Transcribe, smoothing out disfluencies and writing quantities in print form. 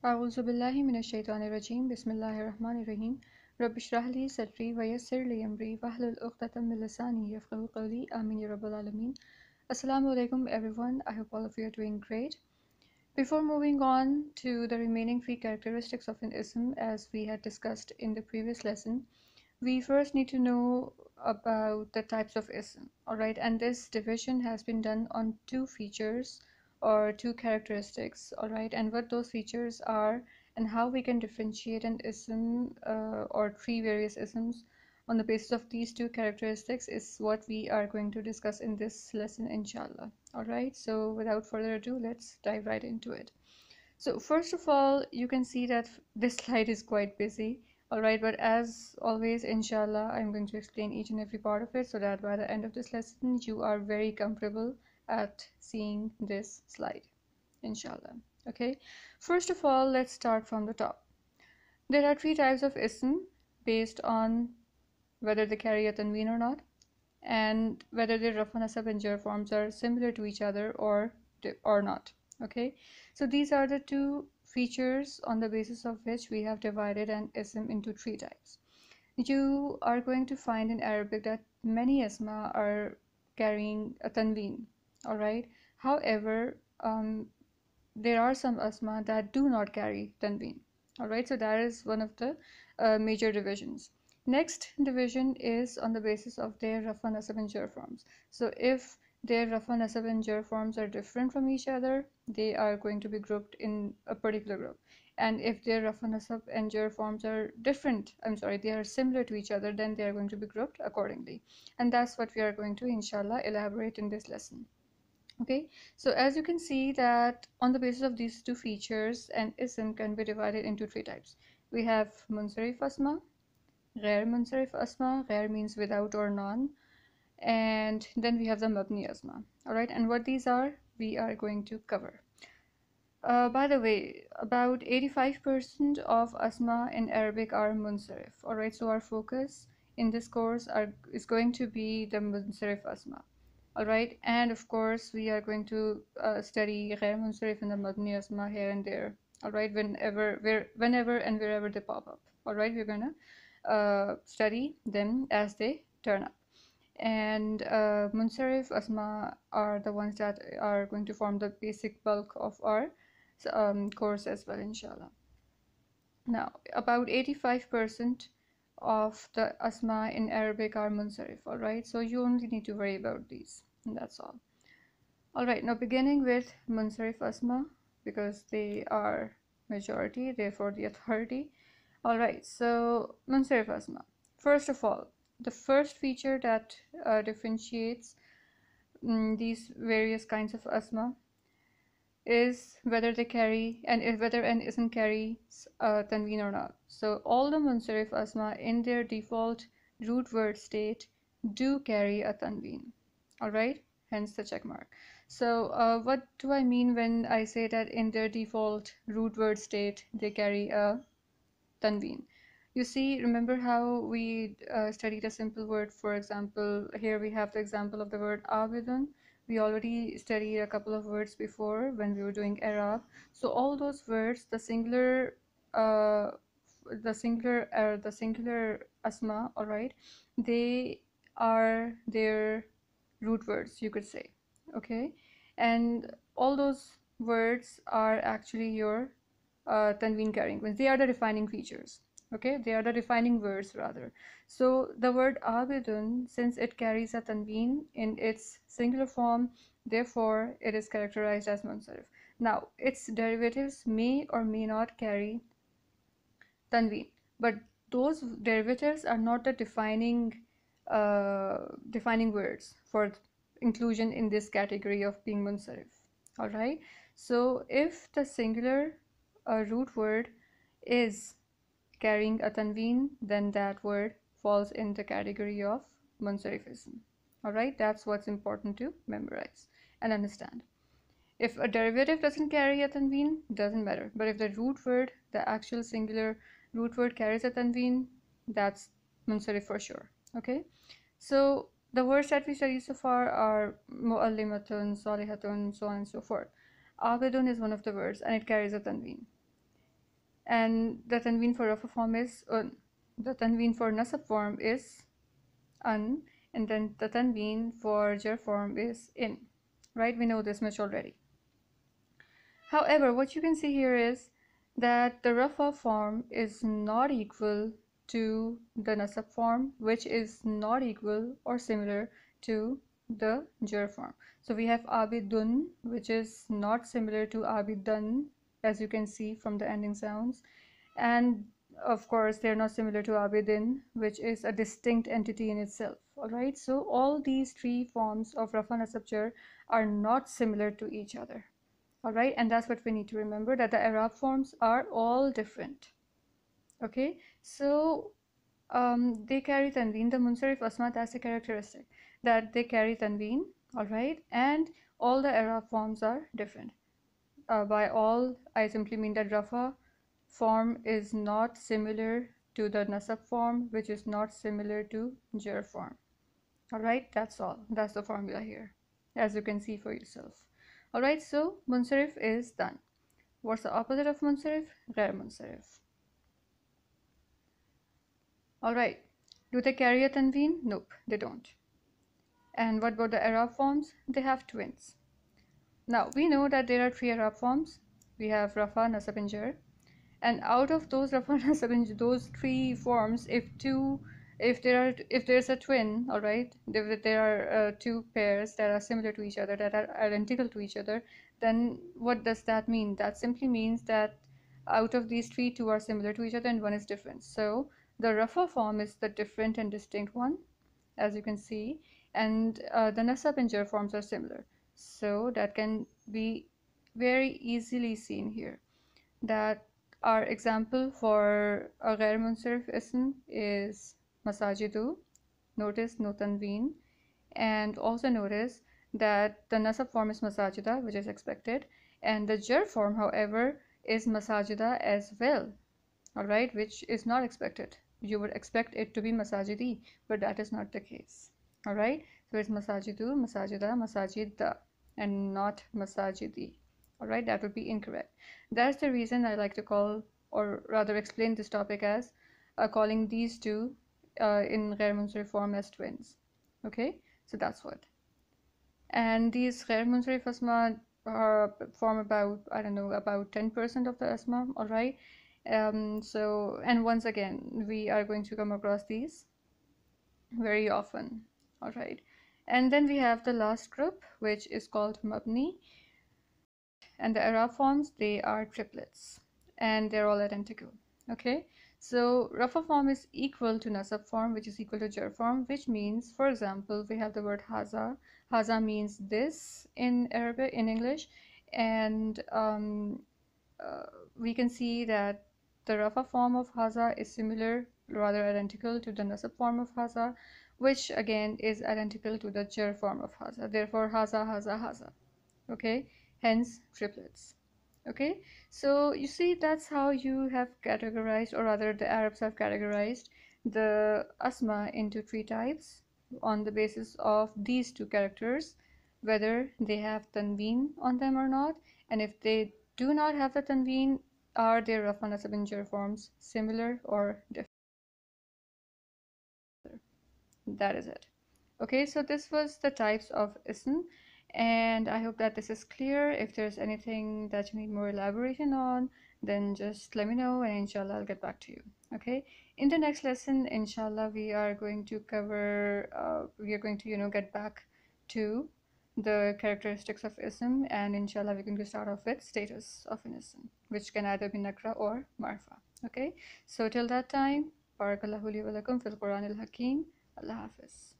أعوذ بالله من الشيطان الرجيم بسم الله الرحمن الرحيم رب اشرح لي صدري ويسر لي أمري واحلل عقدة من لساني يفقهوا قولي آمين يا رب العالمين. Assalamu alaikum everyone. I hope all of you are doing great. Before moving on to the remaining three characteristics of an ism as we had discussed in the previous lesson, we first need to know about the types of ism. Alright, and this division has been done on two features or two characteristics. Alright, and what those features are and how we can differentiate an ism or three various isms on the basis of these two characteristics is what we are going to discuss in this lesson, inshallah. Alright, so without further ado, let's dive right into it. So first of all, you can see that this slide is quite busy. Alright, but as always, inshallah, I'm going to explain each and every part of it so that by the end of this lesson, you are very comfortable at seeing this slide, inshallah. Okay, first of all, let's start from the top. There are three types of ism based on whether they carry a tanween or not, and whether their rafa, nasab and jar forms are similar to each other or not. Okay, so these are the two features on the basis of which we have divided an ism into three types. You are going to find in Arabic that many asma are carrying a tanween. All right, however, there are some asma that do not carry tanween. All right, so that is one of the major divisions. Next division is on the basis of their rafa, nasab and jar forms. So if their rafa, nasab and jar forms are different from each other, they are going to be grouped in a particular group. And if their rafa, nasab and jar forms are different, they are similar to each other, then they are going to be grouped accordingly. And that's what we are going to, inshallah, elaborate in this lesson. Okay, so as you can see that on the basis of these two features, an ism can be divided into three types. We have munsarif asma, ghair munsarif asma, ghair means without or non, and then we have the mabni asma. Alright, and what these are, we are going to cover. By the way, about 85% of asma in Arabic are munsarif. Alright, so our focus in this course is going to be the munsarif asma. Alright, and of course we are going to study ghair munsarif and the mabni asma here and there. Alright, whenever and wherever they pop up. Alright, we're gonna study them as they turn up. And munsarif asma are the ones that are going to form the basic bulk of our course as well, inshallah. Now, about 85% of the asma in Arabic are munsarif. Alright, so you only need to worry about these, and that's all. Alright, now beginning with munsarif asma, because they are majority, therefore the authority. Alright, so munsarif asma. First of all, the first feature that differentiates these various kinds of asma is whether they carry and whether an ism carries tanween or not. So all the munsarif asma in their default root word state do carry a tanween. Alright, hence the check mark. So what do I mean when I say that in their default root word state they carry a tanween? You see, remember how we studied a simple word? For example, here we have the example of the word abidun. We already studied a couple of words before when we were doing Arab. So all those words, the singular asma, all right, they are their root words, you could say. Okay, and all those words are actually your tanween carrying ones. They are the defining features. Okay, they are the defining words rather. So the word abidun, since it carries a tanween in its singular form, therefore it is characterized as munsarif. Now its derivatives may or may not carry tanween, but those derivatives are not the defining words for inclusion in this category of being munsarif. All right, so if the singular root word is carrying a tanween, then that word falls in the category of munsarifism. Alright, that's what's important to memorize and understand. If a derivative doesn't carry a tanween, doesn't matter. But if the root word, the actual singular root word carries a tanween, that's munsarif for sure. Okay, so the words that we studied so far are mu'allimatun, salihatun, so on and so forth. Abidun is one of the words and it carries a tanween. And the tanween for rafa form is un. The tanween for nasab form is an, and then the tanween for jar form is in. Right? We know this much already. However, what you can see here is that the rafa form is not equal to the nasab form, which is not equal or similar to the jar form. So we have abidun, which is not similar to abidan, as you can see from the ending sounds. And of course, they're not similar to abidin, which is a distinct entity in itself. All right, so all these three forms of rafa nasab jar are not similar to each other. All right, and that's what we need to remember, that the Arab forms are all different. Okay, so they carry tanween. The munsarif asma, that's a characteristic, that they carry tanween. All right, and all the Arab forms are different. By all, I simply mean that rafa form is not similar to the nasab form, which is not similar to jar form. All right, that's all. That's the formula here, as you can see for yourself. All right, so munsarif is done. What's the opposite of munsarif? Ghair munsarif. All right, do they carry a tanween? Nope, they don't. And what about the Arab forms? They have twins. Now we know that there are three Arab forms. We have rafa, nasab, and jar. And out of those rafa, nasab, and those three forms, if there's a twin, all right, if there are two pairs that are similar to each other, that are identical to each other, then what does that mean? That simply means that out of these three, two are similar to each other and one is different. So the rafa form is the different and distinct one, as you can see, and the nasab and jar forms are similar. So that can be very easily seen here, that our example for a ghair munsarif ism is masajidu. Notice no tanween, and also notice that the nasab form is masajida, which is expected, and the jar form, however, is masajida as well. All right, which is not expected. You would expect it to be masajidi, but that is not the case. All right, so it's masajidu, masajida, masajida, and not masajidi. All right, that would be incorrect. That's the reason I like to call, or rather explain this topic as calling these two in ghair munsarif form as twins. Okay, so that's what. And these ghair munsarif asma form about, I don't know, about 10% of the asma. All right. So, and once again, we are going to come across these very often. All right. And then we have the last group, which is called mabni. And the Arab forms, they are triplets, and they're all identical. Okay, so rafa form is equal to nasab form, which is equal to jar form, which means, for example, we have the word haza. Haza means this in Arabic, in English, and we can see that the rafa form of haza is similar, rather identical to the nasab form of haza, which again is identical to the jar form of haza. Therefore, haza, haza, haza. Okay, hence triplets. Okay, so you see, that's how you have categorized, or rather the Arabs have categorized the asma into three types on the basis of these two characters, whether they have tanween on them or not, and if they do not have the tanween, are their rafa, nasab, and jar forms similar or different? That is it. Okay, so this was the types of ism, and I hope that this is clear. If there's anything that you need more elaboration on, then just let me know, and inshallah I'll get back to you. Okay, in the next lesson, inshallah, we are going to cover get back to the characteristics of ism, and inshallah we're going to start off with status of an ism, which can either be nakra or marfa. Okay, so till that time, barakallahu li wa lakum fil Qur'an al-Hakim. Allah Hafiz.